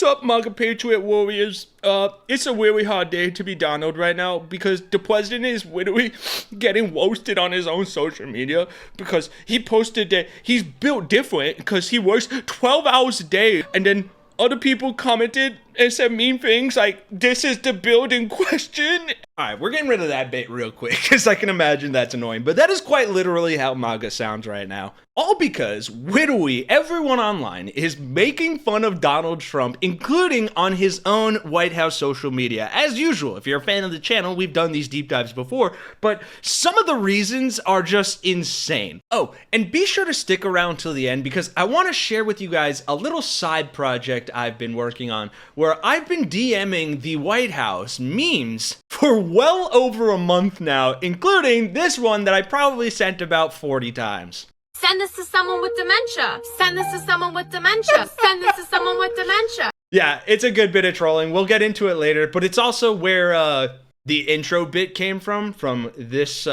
Sup, MAGA Patriot Warriors. It's a really hard day to be Donald right now because the president is literally getting roasted on his own social media because he posted that he's built different because he works 12 hours a day, and then other people commented and said mean things like, this is the build in question. Alright, we're getting rid of that bit real quick because I can imagine that's annoying, but that is quite literally how MAGA sounds right now. All because literally everyone online is making fun of Donald Trump, including on his own White House social media. As usual, if you're a fan of the channel, we've done these deep dives before, but some of the reasons are just insane. Oh, and be sure to stick around till the end because I want to share with you guys a little side project I've been working on where I've been DMing the White House memes for well over a month now, including this one that I probably sent about 40 times. Send this to someone with dementia. Send this to someone with dementia. Send this to someone with dementia. Yeah, it's a good bit of trolling. We'll get into it later, but it's also where the intro bit came from this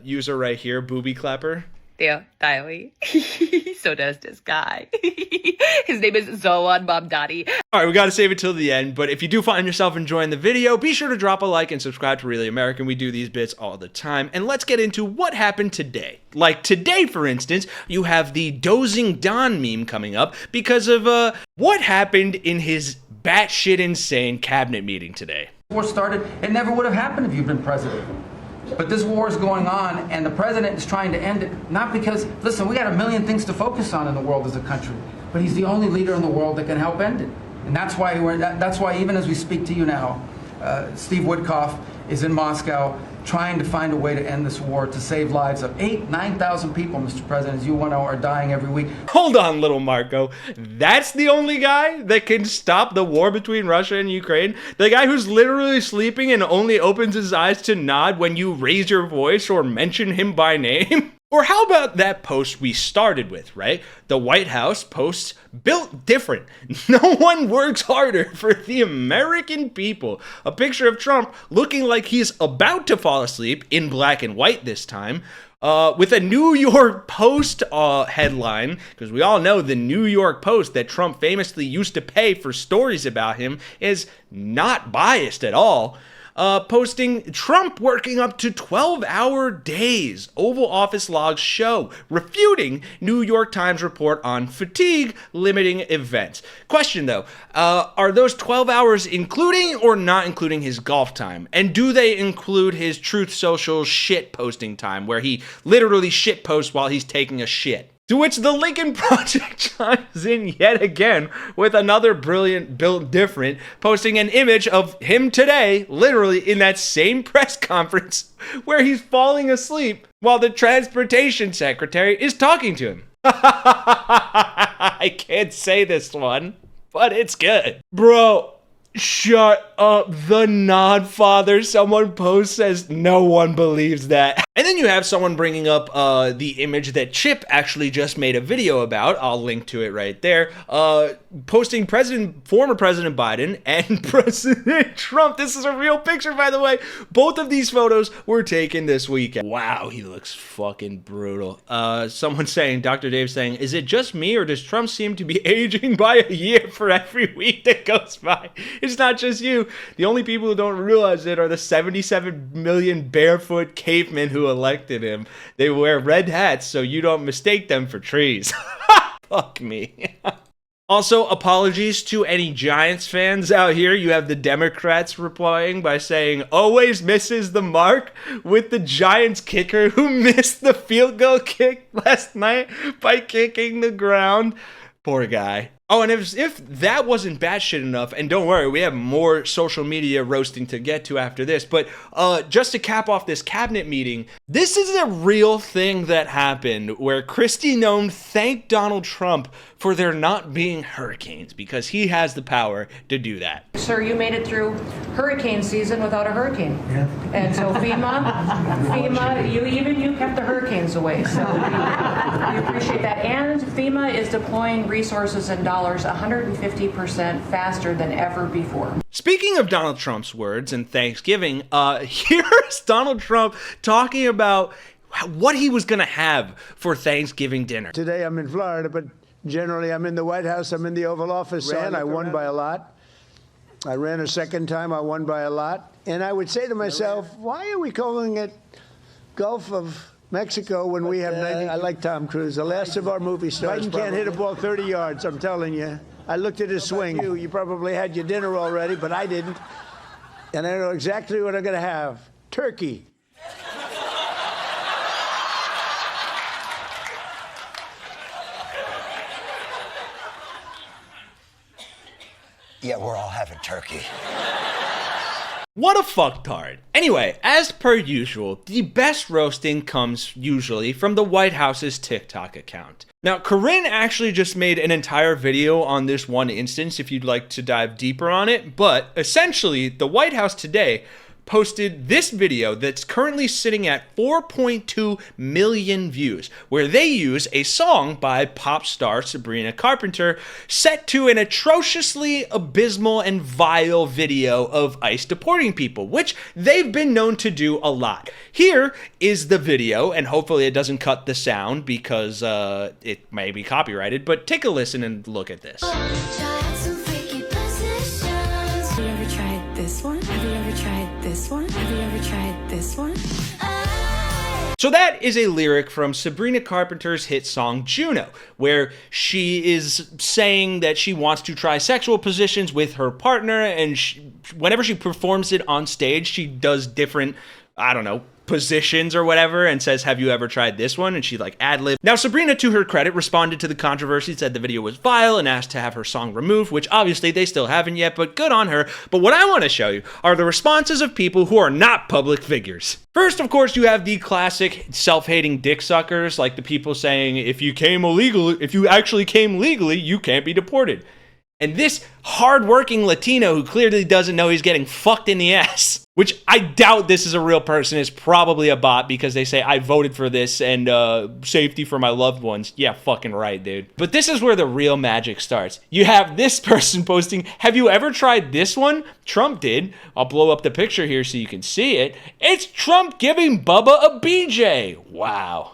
user right here, Booby Clapper. Der Diary. So does this guy. His name is Zoan Mamdani. Alright, we gotta save it till the end, but if you do find yourself enjoying the video, be sure to drop a like and subscribe to Really American. We do these bits all the time, and let's get into what happened today. Like today, for instance, you have the Dozing Don meme coming up because of what happened in his batshit insane cabinet meeting today. War started, it never would have happened if you'd been president. But this war is going on, and the president is trying to end it, not because, listen, we got a million things to focus on in the world as a country, but he's the only leader in the world that can help end it. And that's why even as we speak to you now, Steve Woodcock is in Moscow trying to find a way to end this war, to save lives of 9,000 people, Mr. President, as you know, are dying every week. Hold on, little Marco. That's the only guy that can stop the war between Russia and Ukraine? The guy who's literally sleeping and only opens his eyes to nod when you raise your voice or mention him by name? Or how about that post we started with, right? The White House posts, built different. No one works harder for the American people. A picture of Trump looking like he's about to fall asleep, in black and white this time, with a New York Post headline, because we all know the New York Post that Trump famously used to pay for stories about him is not biased at all. Posting Trump working up to 12-hour days, Oval Office logs show, refuting New York Times report on fatigue limiting events. Question though, are those 12 hours including or not including his golf time? And do they include his Truth Social shit posting time, where he literally shit posts while he's taking a shit? To which the Lincoln Project chimes in yet again with another brilliant built different, posting an image of him today, literally in that same press conference where he's falling asleep while the transportation secretary is talking to him. I can't say this one, but it's good. Bro, shut up. The nod father, someone posts, says no one believes that. And then you have someone bringing up the image that Chip actually just made a video about. I'll link to it right there. Posting former President Biden and President Trump. This is a real picture, by the way. Both of these photos were taken this weekend. Wow, he looks fucking brutal. Someone saying, Dr. Dave saying, is it just me or does Trump seem to be aging by a year for every week that goes by? It's not just you. The only people who don't realize it are the 77 million barefoot cavemen who elected him. They wear red hats so you don't mistake them for trees. Fuck me. Also, apologies to any Giants fans out here. You have the Democrats replying by saying, always misses the mark, with the Giants kicker who missed the field goal kick last night by kicking the ground. Poor guy. Oh, and if that wasn't batshit enough, and don't worry, we have more social media roasting to get to after this, but just to cap off this cabinet meeting, this is a real thing that happened where Kristi Noem thanked Donald Trump for there not being hurricanes because he has the power to do that. Sir, you made it through hurricane season without a hurricane. Yeah. And so FEMA, you kept the hurricanes away. So we appreciate that. And FEMA is deploying resources and dollars 150% faster than ever before. Speaking of Donald Trump's words and Thanksgiving, here's Donald Trump talking about what he was going to have for Thanksgiving dinner. Today I'm in Florida, but Generally, I'm in the White House, I'm in the Oval Office. I won by a lot. I ran a second time, I won by a lot. And I would say to myself, why are we calling it Gulf of Mexico when we have 90? I like Tom Cruise, the last of our movie stars. Biden can't hit a ball 30 yards, I'm telling you. I looked at his swing. You probably had your dinner already, but I didn't. And I know exactly what I'm going to have. Turkey. Yeah, we're all having turkey. What a fucktard. Anyway, as per usual, the best roasting comes usually from the White House's TikTok account. Now, Corinne actually just made an entire video on this one instance if you'd like to dive deeper on it, but essentially, the White House today posted this video that's currently sitting at 4.2 million views, where they use a song by pop star Sabrina Carpenter set to an atrociously abysmal and vile video of ICE deporting people, which they've been known to do a lot. Here is the video, and hopefully it doesn't cut the sound because it may be copyrighted, but take a listen and look at this. Have you ever tried this one? Have you ever tried this one? Have you ever tried this one? So that is a lyric from Sabrina Carpenter's hit song Juno, where she is saying that she wants to try sexual positions with her partner, and whenever she performs it on stage, she does different, I don't know, positions or whatever, and says, have you ever tried this one? And she like ad-lib. Now, Sabrina, to her credit, responded to the controversy, said the video was vile, and asked to have her song removed, which obviously they still haven't yet, but good on her. But what I want to show you are the responses of people who are not public figures. First, of course, you have the classic self-hating dick suckers, like the people saying, if you actually came legally, you can't be deported. And this hard-working Latino who clearly doesn't know he's getting fucked in the ass, which I doubt this is a real person, is probably a bot because they say, I voted for this and safety for my loved ones. Yeah, fucking right, dude. But this is where the real magic starts. You have this person posting, have you ever tried this one? Trump did. I'll blow up the picture here so you can see it. It's Trump giving Bubba a BJ. Wow.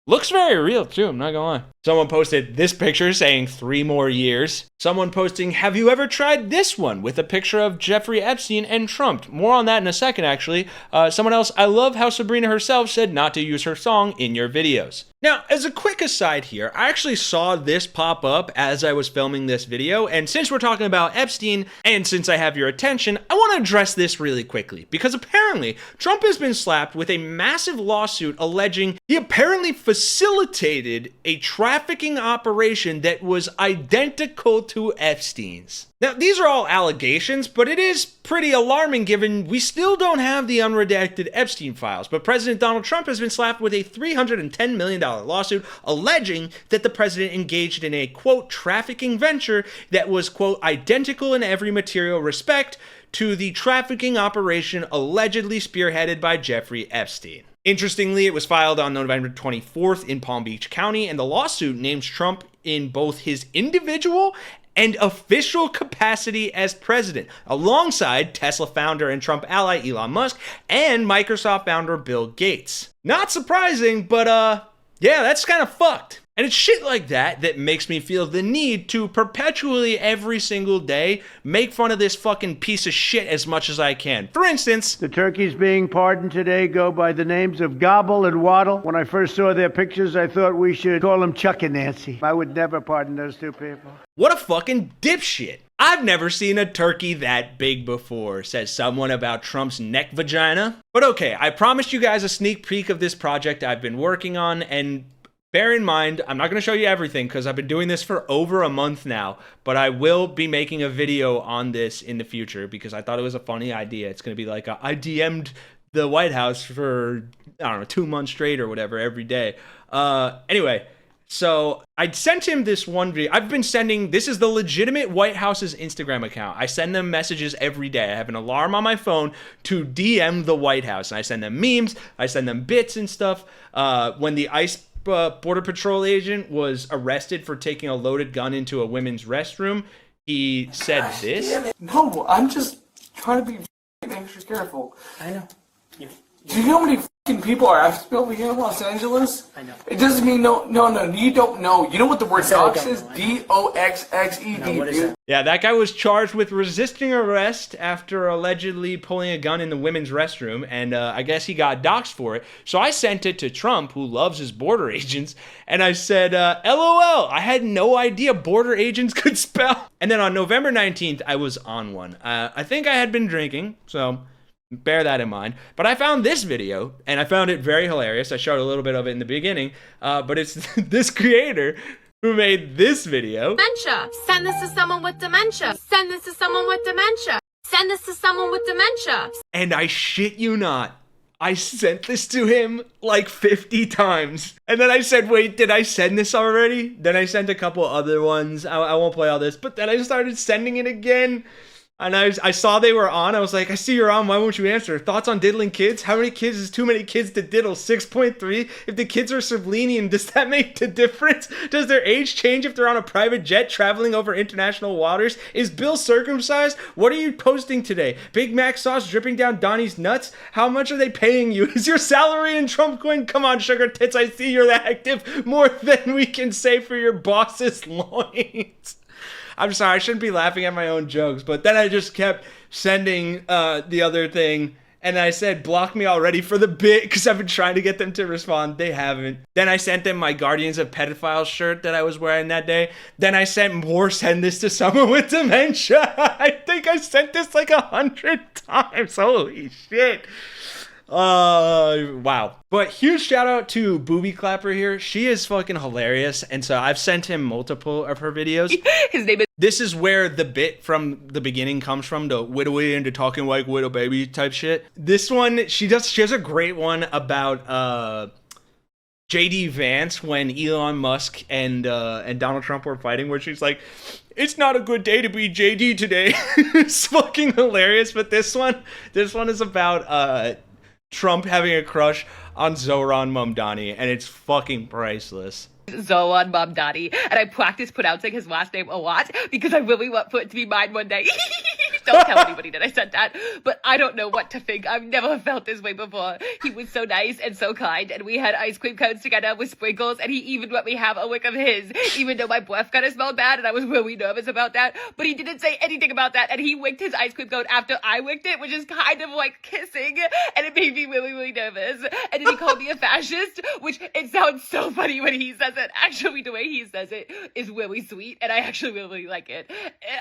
Looks very real too, I'm not gonna lie. Someone posted this picture saying 3 more years. Someone posting, have you ever tried this one? With a picture of Jeffrey Epstein and Trump. More on that in a second, actually. Someone else, I love how Sabrina herself said not to use her song in your videos. Now, as a quick aside here, I actually saw this pop up as I was filming this video, and since we're talking about Epstein, and since I have your attention, I want to address this really quickly, because apparently, Trump has been slapped with a massive lawsuit alleging he apparently facilitated a trafficking operation that was identical to Epstein's. Now, these are all allegations, but it is pretty alarming given we still don't have the unredacted Epstein files. But President Donald Trump has been slapped with a $310 million lawsuit alleging that the president engaged in a, quote, trafficking venture that was, quote, identical in every material respect to the trafficking operation allegedly spearheaded by Jeffrey Epstein. Interestingly, it was filed on November 24th in Palm Beach County, and the lawsuit names Trump in both his individual and official capacity as president, alongside Tesla founder and Trump ally Elon Musk and Microsoft founder Bill Gates. Not surprising, but yeah, that's kind of fucked. And it's shit like that that makes me feel the need to perpetually every single day make fun of this fucking piece of shit as much as I can. For instance, the turkeys being pardoned today go by the names of Gobble and Waddle. When I first saw their pictures, I thought we should call them Chuck and Nancy. I would never pardon those two people. What a fucking dipshit. I've never seen a turkey that big before, says someone about Trump's neck vagina. But okay, I promised you guys a sneak peek of this project I've been working on, and bear in mind, I'm not going to show you everything because I've been doing this for over a month now, but I will be making a video on this in the future because I thought it was a funny idea. It's going to be like I DM'd the White House for, I don't know, 2 months straight or whatever every day. Anyway, so I sent him this one video. I've been sending, this is the legitimate White House's Instagram account. I send them messages every day. I have an alarm on my phone to DM the White House. And I send them memes, I send them bits and stuff. When the ICE Border Patrol agent was arrested for taking a loaded gun into a women's restroom, he said this. No, I'm just trying to be extra careful. I know. Do you know how many people are after me over here in Los Angeles. I know. It doesn't mean no, you don't know. You know what the word dox is? D-O-X-X-E-D, dude. Yeah, that guy was charged with resisting arrest after allegedly pulling a gun in the women's restroom, and I guess he got doxxed for it. So I sent it to Trump, who loves his border agents, and I said, LOL, I had no idea border agents could spell. And then on November 19th, I was on one. I think I had been drinking, so bear that in mind. But I found this video, and I found it very hilarious. I showed a little bit of it in the beginning, but it's this creator who made this video. Dementia. Send this to someone with dementia. Send this to someone with dementia. Send this to someone with dementia. And I shit you not, I sent this to him like 50 times. And then I said, wait, did I send this already? Then I sent a couple other ones. I won't play all this, but then I started sending it again. And I saw they were on. I was like, I see you're on. Why won't you answer? Thoughts on diddling kids? How many kids is too many kids to diddle? 6.3? If the kids are sublenian, does that make the difference? Does their age change if they're on a private jet traveling over international waters? Is Bill circumcised? What are you posting today? Big Mac sauce dripping down Donnie's nuts? How much are they paying you? Is your salary in Trump coin? Come on, sugar tits. I see you're active. More than we can say for your boss's loins. I'm sorry, I shouldn't be laughing at my own jokes, but then I just kept sending the other thing, and I said, block me already for the bit, because I've been trying to get them to respond. They haven't. Then I sent them my Guardians of Pedophiles shirt that I was wearing that day. Then I sent more, send this to someone with dementia. I think I sent this like 100 times. Holy shit. Wow. But huge shout out to Booby Clapper here. She is fucking hilarious, and so I've sent him multiple of her videos. His name is... This is where the bit from the beginning comes from, the widowy into talking like widow baby type shit. This one, she has a great one about JD Vance when Elon Musk and Donald Trump were fighting, where she's like, it's not a good day to be JD today. It's fucking hilarious. But this one is about Trump having a crush on Zohran Mamdani, and it's fucking priceless. Zohran Mamdani, and I practice pronouncing his last name a lot because I really want for it to be mine one day. Don't tell anybody that I said that, but I don't know what to think. I've never felt this way before. He was so nice and so kind, and we had ice cream cones together with sprinkles, and he even let me have a lick of his, even though my breath kind of smelled bad, and I was really nervous about that, but he didn't say anything about that, and he licked his ice cream cone after I licked it, which is kind of like kissing, and it made me really, really nervous, and then he called me a fascist, which it sounds so funny when he says it. Actually, the way he says it is really sweet, and I actually really like it.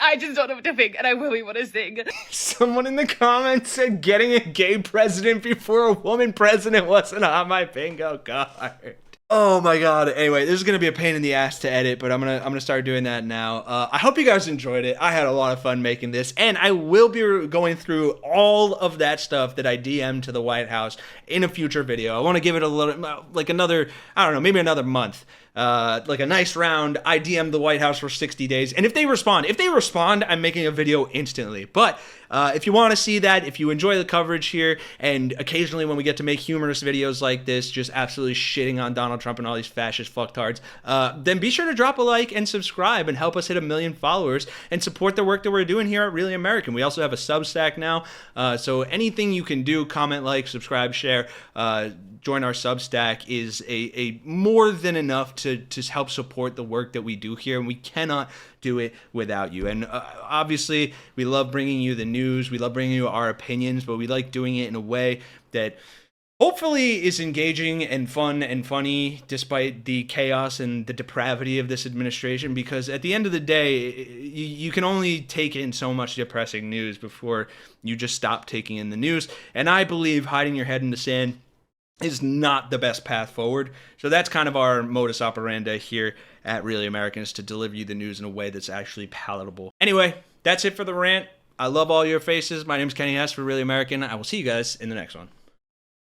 I just don't know what to think, and I really want to sing. Someone in the comments said getting a gay president before a woman president wasn't on my bingo card. Oh my god. Anyway, this is gonna be a pain in the ass to edit, but I'm gonna start doing that now. I hope you guys enjoyed it. I had a lot of fun making this, and I will be going through all of that stuff that I DM'd to the White House in a future video. I want to give it a little, like another, I don't know, maybe another month. Like a nice round. I DM the White House for 60 days. And if they respond, I'm making a video instantly. But if you want to see that, if you enjoy the coverage here, and occasionally when we get to make humorous videos like this, just absolutely shitting on Donald Trump and all these fascist fucktards, then be sure to drop a like and subscribe and help us hit 1 million followers and support the work that we're doing here at Really American. We also have a Substack now. So anything you can do, comment, like, subscribe, share, join our Substack is a more than enough to help support the work that we do here, and we cannot do it without you. And obviously, we love bringing you the news, we love bringing you our opinions, but we like doing it in a way that hopefully is engaging and fun and funny despite the chaos and the depravity of this administration, because at the end of the day, you can only take in so much depressing news before you just stop taking in the news. And I believe hiding your head in the sand is not the best path forward. So that's kind of our modus operandi here at Really Americans, to deliver you the news in a way that's actually palatable. Anyway, that's it for the rant. I love all your faces. My name's Kenny Hesse for Really American. I will see you guys in the next one.